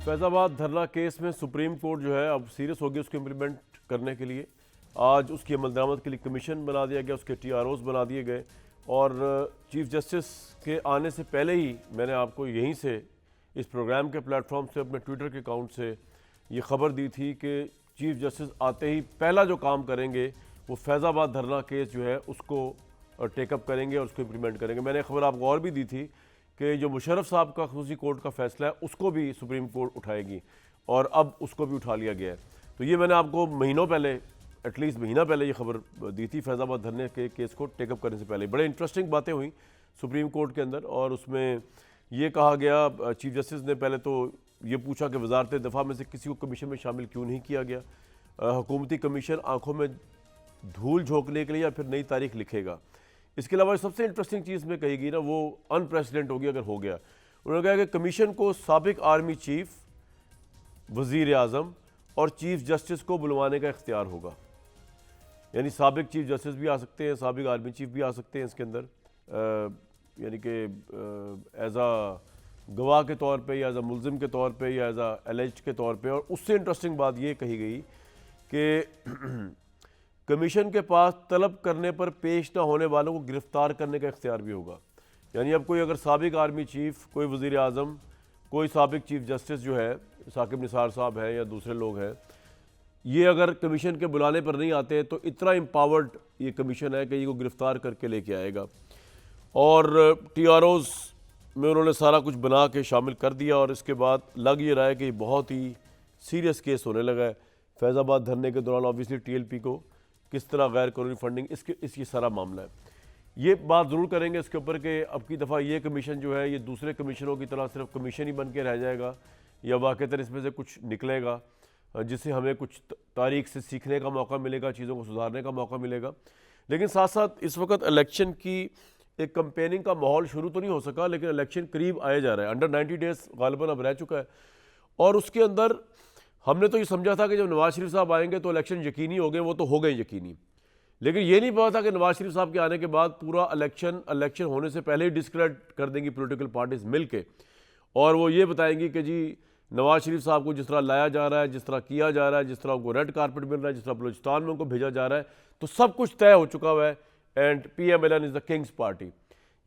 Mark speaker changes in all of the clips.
Speaker 1: फैज़ाबाद धरना केस में supreme court जो है अब सीरियस हो गई उसको इम्प्लीमेंट करने के लिए। आज उसकी अमल दरामद के लिए कमीशन बना दिया गया, उसके TROs बना दिए गए और चीफ जस्टिस के आने से पहले ही मैंने आपको यहीं से इस प्रोग्राम के प्लेटफॉर्म से अपने ट्विटर के अकाउंट से ये खबर दी थी कि चीफ जस्टिस आते ही पहला जो काम करेंगे वो फैज़ाबाद धरना केस जो है उसको टेकअप करेंगे और उसको इम्प्लीमेंट करेंगे। मैंने खबर आपको और भी दी थी कि जो मुशर्रफ साहब का खसूसी कोर्ट का फैसला है उसको भी सुप्रीम कोर्ट उठाएगी और अब उसको भी उठा लिया गया है। तो ये मैंने आपको महीनों पहले, एटलीस्ट महीना पहले ये खबर दी थी फैज़ाबाद धरने के केस को टेकअप करने से पहले। बड़े इंटरेस्टिंग बातें हुई सुप्रीम कोर्ट के अंदर और उसमें ये कहा गया, चीफ जस्टिस ने पहले तो ये पूछा कि वजारत दफ़ा में से किसी को कमीशन में शामिल क्यों नहीं किया गया। हुकूमती कमीशन आंखों में धूल झोंकने के लिए या फिर नई तारीख लिखेगा। इसके अलावा सबसे इंटरेस्टिंग चीज़ में कही गई ना वो अनप्रेसिडेंट होगी अगर हो गया। उन्होंने कहा कि कमीशन को साबिक आर्मी चीफ, वज़ीर आज़म और चीफ जस्टिस को बुलवाने का इख्तियार होगा। यानी साबिक चीफ जस्टिस भी आ सकते हैं, साबिक आर्मी चीफ भी आ सकते हैं इसके अंदर, यानी कि एज आ गवाह के तौर पे या एज आ मुलजिम के तौर पे या एज आ एलिज्ड के तौर पे। और उससे इंटरेस्टिंग बात ये कही गई कि कमीशन के पास तलब करने पर पेश ना होने वालों को गिरफ्तार करने का इख्तियार भी होगा। यानी अब कोई अगर साबिक आर्मी चीफ, कोई वज़ीर आज़म, कोई साबिक चीफ जस्टिस जो है साकिब निसार साहब है या दूसरे लोग हैं, ये अगर कमीशन के बुलाने पर नहीं आते तो इतना एम्पावर्ड ये कमीशन है कि ये को गिरफ्तार करके लेके आएगा। और TROs में उन्होंने सारा कुछ बना के शामिल कर दिया और इसके बाद लग ये रहा है कि ये बहुत ही सीरियस केस होने लगा है। फैज़ाबाद धरने के दौरान ऑब्वियसली TLP को किस तरह गैर कानूनी फंडिंग, इसकी सारा मामला है। ये बात ज़रूर करेंगे इसके ऊपर कि अब की दफ़ा ये कमीशन जो है ये दूसरे कमीशनों की तरह सिर्फ कमीशन ही बन के रह जाएगा या वाक़ईतन इसमें से कुछ निकलेगा जिससे हमें कुछ तारीख से सीखने का मौका मिलेगा, चीज़ों को सुधारने का मौका मिलेगा। लेकिन साथ साथ इस वक्त इलेक्शन की एक कंपेनिंग का माहौल शुरू तो नहीं हो सका, लेकिन इलेक्शन करीब आया जा रहा है। अंडर 90 डेज़ गालिबन अब रह चुका है और उसके अंदर हमने तो ये समझा था कि जब नवाज शरीफ साहब आएंगे तो इलेक्शन यकीनी हो गए, वो तो हो गए यकीनी। लेकिन ये नहीं पता था कि नवाज शरीफ साहब के आने के बाद पूरा इलेक्शन होने से पहले ही डिस्क्रेडिट कर देंगी पॉलिटिकल पार्टीज मिल के और वो ये बताएंगी कि जी नवाज शरीफ साहब को जिस तरह लाया जा रहा है, जिस तरह किया जा रहा है, जिस तरह उनको रेड कारपेट मिल रहा है, जिस तरह बलूचिस्तान में उनको भेजा जा रहा है, तो सब कुछ तय हो चुका हुआ है and PMLN is the Kings party.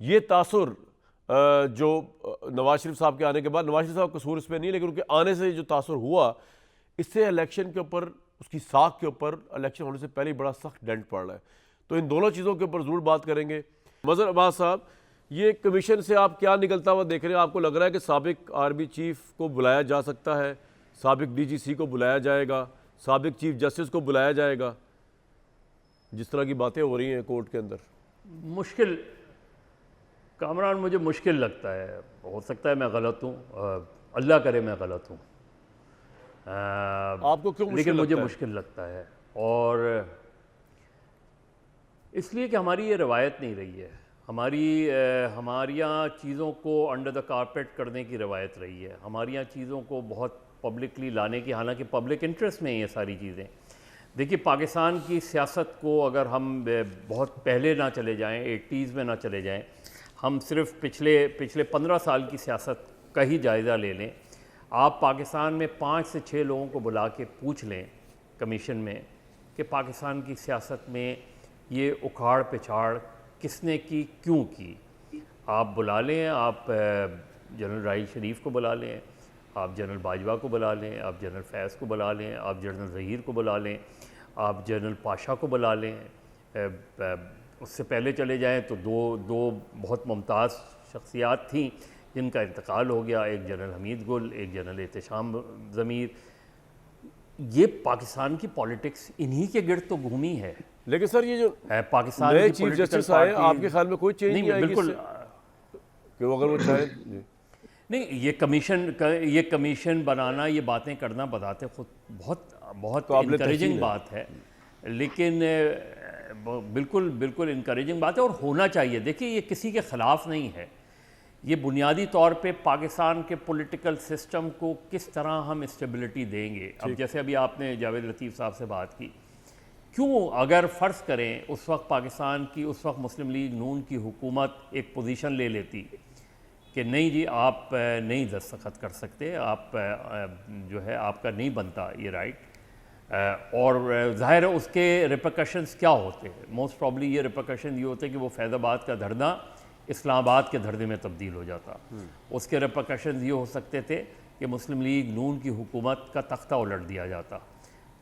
Speaker 1: ये तासुर जो नवाज शरीफ साहब के आने के बाद, नवाज शरीफ साहब कसूर इसमें नहीं, लेकिन उनके आने से जो तासुर हुआ इससे इलेक्शन के ऊपर, उसकी साख के ऊपर इलेक्शन होने से पहले ही बड़ा सख्त डेंट पड़ रहा है। तो इन दोनों चीज़ों के ऊपर ज़रूर बात करेंगे। मज़हर अब्बास साहब, ये कमीशन से आप क्या निकलता हुआ देख रहे हैं? आपको लग रहा है कि साबिक आर्मी चीफ को बुलाया जा सकता है, साबिक DGC को बुलाया जाएगा, साबिक चीफ जस्टिस को बुलाया जाएगा, जिस तरह की बातें हो रही हैं कोर्ट के अंदर?
Speaker 2: मुश्किल कामरान, मुझे मुश्किल लगता है। हो सकता है मैं गलत हूँ, अल्लाह करे मैं गलत हूँ,
Speaker 1: आपको क्यों मुश्किल
Speaker 2: लेकिन मुझे
Speaker 1: लगता है?
Speaker 2: मुश्किल लगता है और इसलिए कि हमारी ये रवायत नहीं रही है। हमारी यहाँ चीज़ों को अंडर द कारपेट करने की रवायत रही है। हमारी यहाँ चीज़ों को बहुत पब्लिकली लाने की, हालांकि पब्लिक इंटरेस्ट में ये सारी चीज़ें। देखिए, पाकिस्तान की सियासत को अगर हम बहुत पहले ना चले जाएं, 80s में ना चले जाएं, हम सिर्फ पिछले 15 साल की सियासत का ही जायज़ा ले लें। आप पाकिस्तान में 5 से 6 लोगों को बुला के पूछ लें कमीशन में कि पाकिस्तान की सियासत में ये उखाड़ पिछाड़ किसने की, क्यों की। आप बुला लें, आप जनरल राहील शरीफ को बुला लें, आप जनरल बाजवा को बुला लें, आप जनरल फैज़ को बुला लें, आप जनरल ज़हीर को बुला लें, आप जनरल पाशा को बुला लें। उससे पहले चले जाएं तो दो बहुत मुमताज़ शख्सियात थीं जिनका इंतकाल हो गया, एक जनरल हमीद गुल, एक जनरल एहतशाम ज़मीर। ये पाकिस्तान की पॉलिटिक्स इन्हीं के गिर्द तो घूमी है।
Speaker 1: लेकिन सर ये जो
Speaker 2: पाकिस्तान
Speaker 1: नए
Speaker 2: की
Speaker 1: चीफ
Speaker 2: पॉलिटिकल
Speaker 1: जस्टिस आए,
Speaker 2: पार्टी,
Speaker 1: आपके ख्याल में कोई चेंज नहीं आएगी
Speaker 2: बिल्कुल
Speaker 1: कि वो अगर वो चाहे?
Speaker 2: नहीं, ये कमीशन बनाना, ये बातें करना बताते खुद बहुत
Speaker 1: काबिल
Speaker 2: इनकरेजिंग
Speaker 1: तहसीन है।
Speaker 2: बात है, लेकिन बिल्कुल इनकरेजिंग बात है और होना चाहिए। देखिए, ये किसी के ख़िलाफ़ नहीं है। ये बुनियादी तौर पे पाकिस्तान के पॉलिटिकल सिस्टम को किस तरह हम स्टेबिलिटी देंगे। अब जैसे अभी आपने जावेद लतीफ़ साहब से बात की, क्यों अगर फ़र्ज़ करें उस वक्त पाकिस्तान की, उस वक्त मुस्लिम लीग नून की हुकूमत एक पोजीशन ले लेती कि नहीं जी आप नहीं दस्तखत कर सकते, आप जो है आपका नहीं बनता ये राइट। और ज़ाहिर है उसके रिपरकशंस क्या होते हैं, मोस्ट प्रॉब्ली ये रिपरकशन ये होते हैं कि वो फैज़ाबाद का धरना इस्लामाबाद के धरने में तब्दील हो जाता। उसके रिपरकशंस ये हो सकते थे कि मुस्लिम लीग नून की हुकूमत का तख्ता उलट दिया जाता,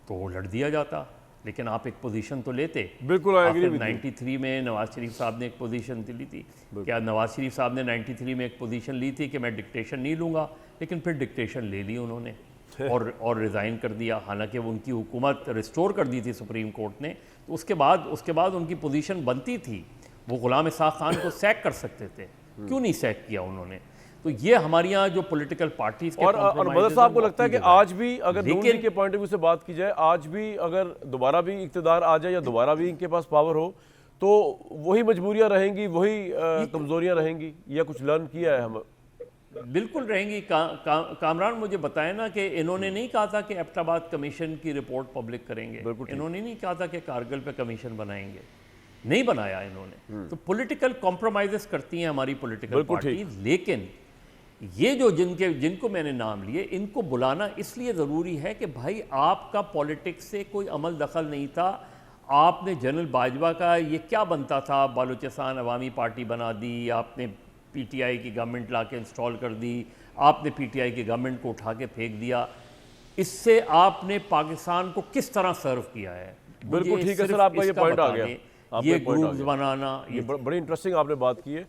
Speaker 2: तो उलट दिया जाता, लेकिन आप एक पोजीशन तो लेते।
Speaker 1: बिल्कुल आई एग्री
Speaker 2: आखिर
Speaker 1: विद यू।
Speaker 2: 93 में नवाज शरीफ साहब ने एक पोजीशन ली थी। क्या नवाज शरीफ साहब ने 93 में एक पोजीशन ली थी कि मैं डिक्टेशन नहीं लूँगा, लेकिन फिर डिक्टेशन ले ली उन्होंने और रिज़ाइन कर दिया, हालांकि उनकी हुकूमत रिस्टोर कर दी थी सुप्रीम कोर्ट ने। तो उसके बाद उनकी पोजीशन बनती थी, वो गुलाम इसाक खान को सैक कर सकते थे, क्यों नहीं सैक किया उन्होंने। तो ये हमारे यहाँ जो पॉलिटिकल पार्टीज के
Speaker 1: और मदद साहब को लगता है कि आज भी अगर नून लीग के पॉइंट ऑफ व्यू से बात की जाए, आज भी अगर दोबारा भी इक़्तिदार आ जाए या दोबारा भी इनके पास पावर हो, तो वही मजबूरियां रहेंगी, वही कमजोरियां रहेंगी, या कुछ लर्न किया है हम?
Speaker 2: बिल्कुल रहेंगी। कामरान मुझे बताएं ना कि इन्होंने नहीं कहा था कि एबटाबाद कमीशन की रिपोर्ट पब्लिक करेंगे, इन्होंने नहीं कहा था कि कारगिल पे कमीशन बनाएंगे, नहीं बनाया इन्होंने। तो पॉलिटिकल कॉम्प्रोमाइजेस करती हैं हमारी पॉलिटिकल पार्टीज, लेकिन ये जो जिनको मैंने नाम लिए इनको बुलाना इसलिए ज़रूरी है कि भाई आपका पॉलिटिक्स से कोई अमल दखल नहीं था। आपने जनरल बाजवा का ये क्या बनता था, बालूचिस्तान अवामी पार्टी बना दी, आपने पीटीआई की गवर्नमेंट ला के इंस्टॉल कर दी, आपने पीटीआई की गवर्नमेंट को उठा के फेंक दिया। इससे आपने पाकिस्तान को किस तरह सर्व किया है?
Speaker 1: बिल्कुल ठीक है सर, आपका ये पॉइंट आ गया।
Speaker 2: ये ग्रुप्स बनाना,
Speaker 1: ये बड़ी इंटरेस्टिंग आपने बात की है।